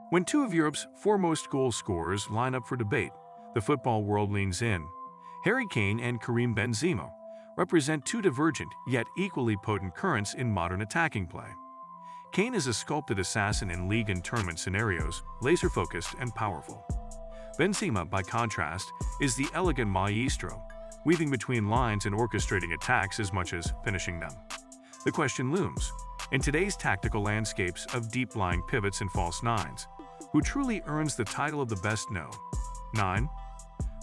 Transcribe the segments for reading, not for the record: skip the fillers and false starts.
When two of Europe's foremost goal scorers line up for debate, the football world leans in. Harry Kane and Karim Benzema represent two divergent yet equally potent currents in modern attacking play. Kane is a sculpted assassin in league and tournament scenarios, laser-focused and powerful. Benzema, by contrast, is the elegant maestro, weaving between lines and orchestrating attacks as much as finishing them. The question looms: in today's tactical landscapes of deep-lying pivots and false nines, who truly earns the title of the best no? 9.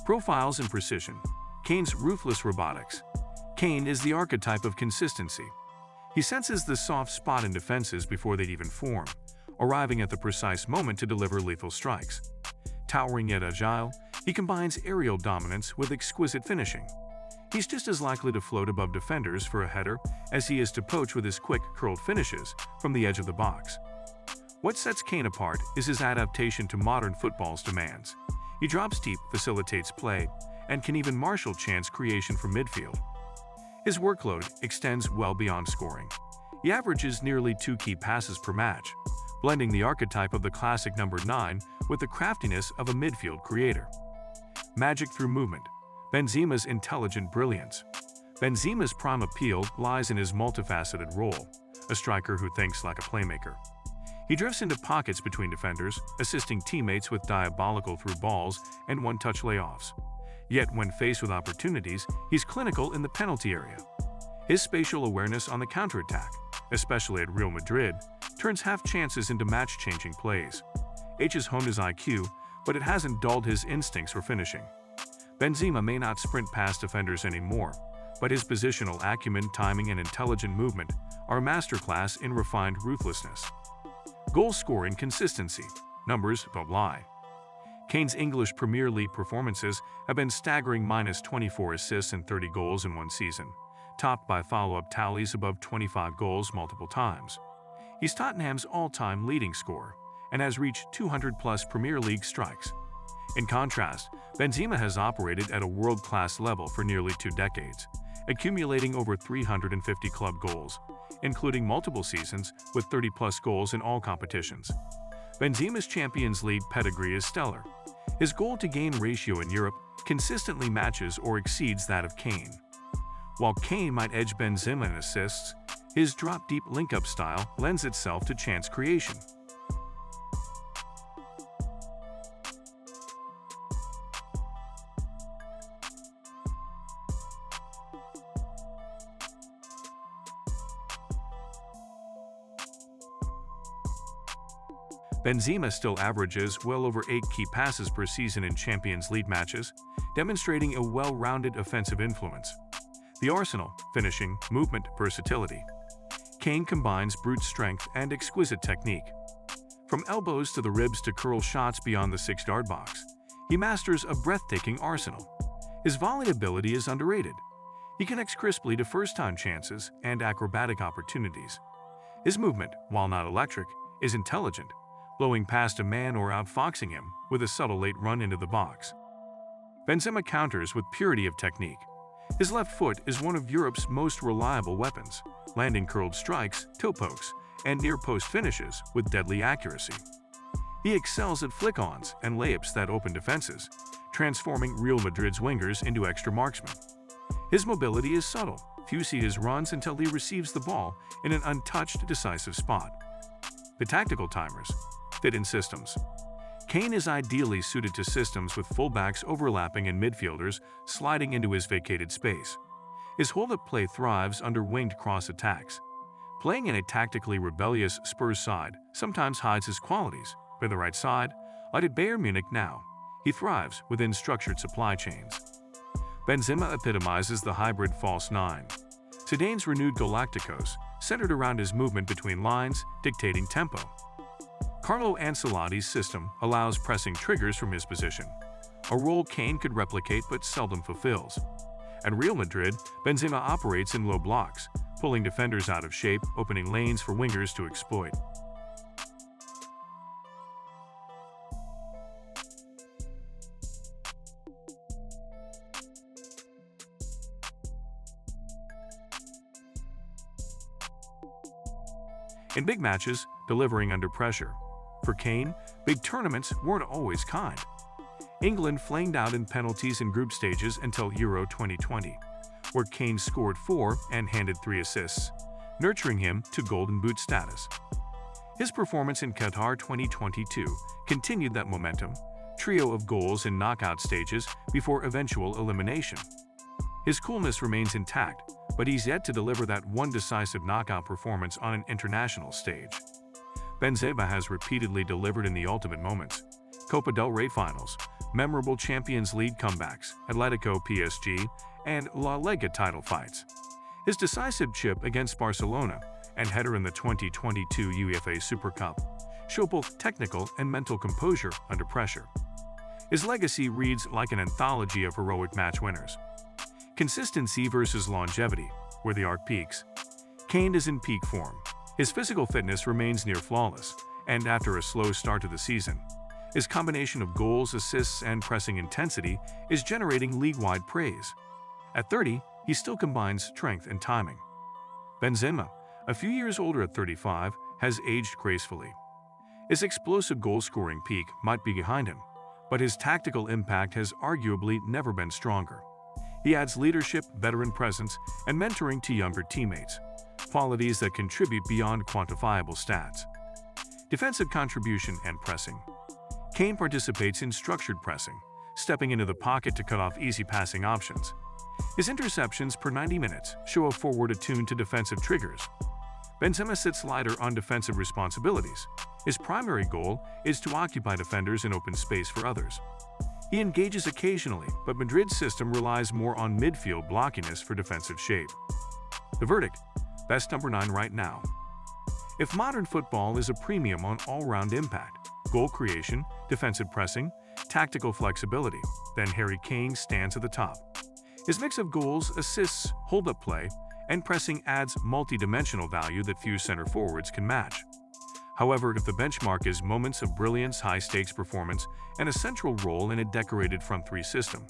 Profiles and precision. Kane's ruthless robotics. Kane is the archetype of consistency. He senses the soft spot in defenses before they'd even form, arriving at the precise moment to deliver lethal strikes. Towering yet agile, he combines aerial dominance with exquisite finishing. He's just as likely to float above defenders for a header as he is to poach with his quick, curled finishes from the edge of the box. What sets Kane apart is his adaptation to modern football's demands. He drops deep, facilitates play, and can even marshal chance creation from midfield. His workload extends well beyond scoring. He averages nearly 2 key passes per match, blending the archetype of the classic number 9 with the craftiness of a midfield creator. Magic through movement. Benzema's intelligent brilliance. Benzema's prime appeal lies in his multifaceted role, a striker who thinks like a playmaker. He drifts into pockets between defenders, assisting teammates with diabolical through balls and one-touch layoffs. Yet when faced with opportunities, he's clinical in the penalty area. His spatial awareness on the counterattack, especially at Real Madrid, turns half chances into match-changing plays. H has honed his IQ, but it hasn't dulled his instincts for finishing. Benzema may not sprint past defenders anymore, but his positional acumen, timing, and intelligent movement are a masterclass in refined ruthlessness. Goal scoring consistency. Numbers don't lie. Kane's English Premier League performances have been staggering: -24 assists and 30 goals in one season, topped by follow-up tallies above 25 goals multiple times. He's Tottenham's all-time leading scorer and has reached 200-plus Premier League strikes. In contrast, Benzema has operated at a world-class level for nearly 2 decades, accumulating over 350 club goals, including multiple seasons with 30-plus goals in all competitions. Benzema's Champions League pedigree is stellar. His goal-to-gain ratio in Europe consistently matches or exceeds that of Kane. While Kane might edge Benzema in assists, his drop-deep link-up style lends itself to chance creation. Benzema still averages well over 8 key passes per season in Champions League matches, demonstrating a well-rounded offensive influence. The arsenal: finishing, movement, versatility. Kane combines brute strength and exquisite technique. From elbows to the ribs to curl shots beyond the 6-yard box, he masters a breathtaking arsenal. His volley ability is underrated. He connects crisply to first-time chances and acrobatic opportunities. His movement, while not electric, is intelligent, blowing past a man or outfoxing him with a subtle late run into the box. Benzema counters with purity of technique. His left foot is one of Europe's most reliable weapons, landing curled strikes, toe pokes, and near-post finishes with deadly accuracy. He excels at flick-ons and layups that open defenses, transforming Real Madrid's wingers into extra marksmen. His mobility is subtle. Few see his runs until he receives the ball in an untouched, decisive spot. The tactical timers fit in systems. Kane is ideally suited to systems with fullbacks overlapping and midfielders sliding into his vacated space. His hold-up play thrives under winged cross attacks. Playing in a tactically rebellious Spurs side sometimes hides his qualities. For the right side, like at Bayern Munich now, he thrives within structured supply chains. Benzema epitomizes the hybrid false 9. Zidane's renewed Galacticos centered around his movement between lines, dictating tempo. Carlo Ancelotti's system allows pressing triggers from his position, a role Kane could replicate but seldom fulfills. At Real Madrid, Benzema operates in low blocks, pulling defenders out of shape, opening lanes for wingers to exploit. In big matches, delivering under pressure. For Kane, big tournaments weren't always kind. England flamed out in penalties in group stages until Euro 2020, where Kane scored 4 and handed 3 assists, nurturing him to Golden Boot status. His performance in Qatar 2022 continued that momentum, trio of goals in knockout stages before eventual elimination. His coolness remains intact, but he's yet to deliver that one decisive knockout performance on an international stage. Benzema has repeatedly delivered in the ultimate moments: Copa del Rey finals, memorable Champions League comebacks, Atletico PSG, and La Liga title fights. His decisive chip against Barcelona and header in the 2022 UEFA Super Cup show both technical and mental composure under pressure. His legacy reads like an anthology of heroic match winners. Consistency versus longevity, where the art peaks. Kane is in peak form. His physical fitness remains near flawless, and after a slow start to the season, his combination of goals, assists, and pressing intensity is generating league-wide praise. At 30, he still combines strength and timing. Benzema, a few years older at 35, has aged gracefully. His explosive goal-scoring peak might be behind him, but his tactical impact has arguably never been stronger. He adds leadership, veteran presence, and mentoring to younger teammates, qualities that contribute beyond quantifiable stats. Defensive contribution and pressing. Kane participates in structured pressing, stepping into the pocket to cut off easy passing options. His interceptions per 90 minutes show a forward attuned to defensive triggers. Benzema sits lighter on defensive responsibilities. His primary goal is to occupy defenders and open space for others. He engages occasionally, but Madrid's system relies more on midfield blockiness for defensive shape. The verdict: best number 9 right now. If modern football is a premium on all-round impact, goal creation, defensive pressing, tactical flexibility, then Harry Kane stands at the top. His mix of goals, assists, hold-up play, and pressing adds multi-dimensional value that few center forwards can match. However, if the benchmark is moments of brilliance, high-stakes performance, and a central role in a decorated front three system,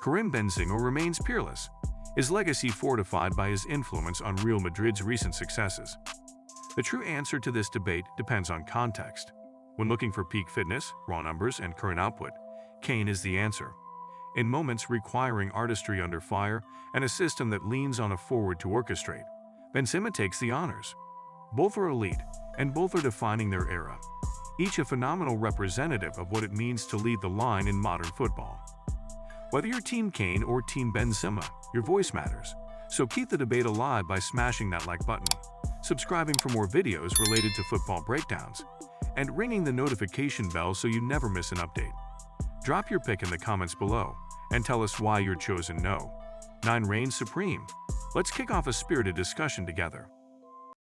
Karim Benzema remains peerless, his legacy fortified by his influence on Real Madrid's recent successes. The true answer to this debate depends on context. When looking for peak fitness, raw numbers, and current output, Kane is the answer. In moments requiring artistry under fire and a system that leans on a forward to orchestrate, Benzema takes the honors. Both are elite, and both are defining their era, each a phenomenal representative of what it means to lead the line in modern football. Whether you're Team Kane or Team Benzema, your voice matters, so keep the debate alive by smashing that like button, subscribing for more videos related to football breakdowns, and ringing the notification bell so you never miss an update. Drop your pick in the comments below, and tell us why your chosen no 9 reigns supreme. Let's kick off a spirited discussion together.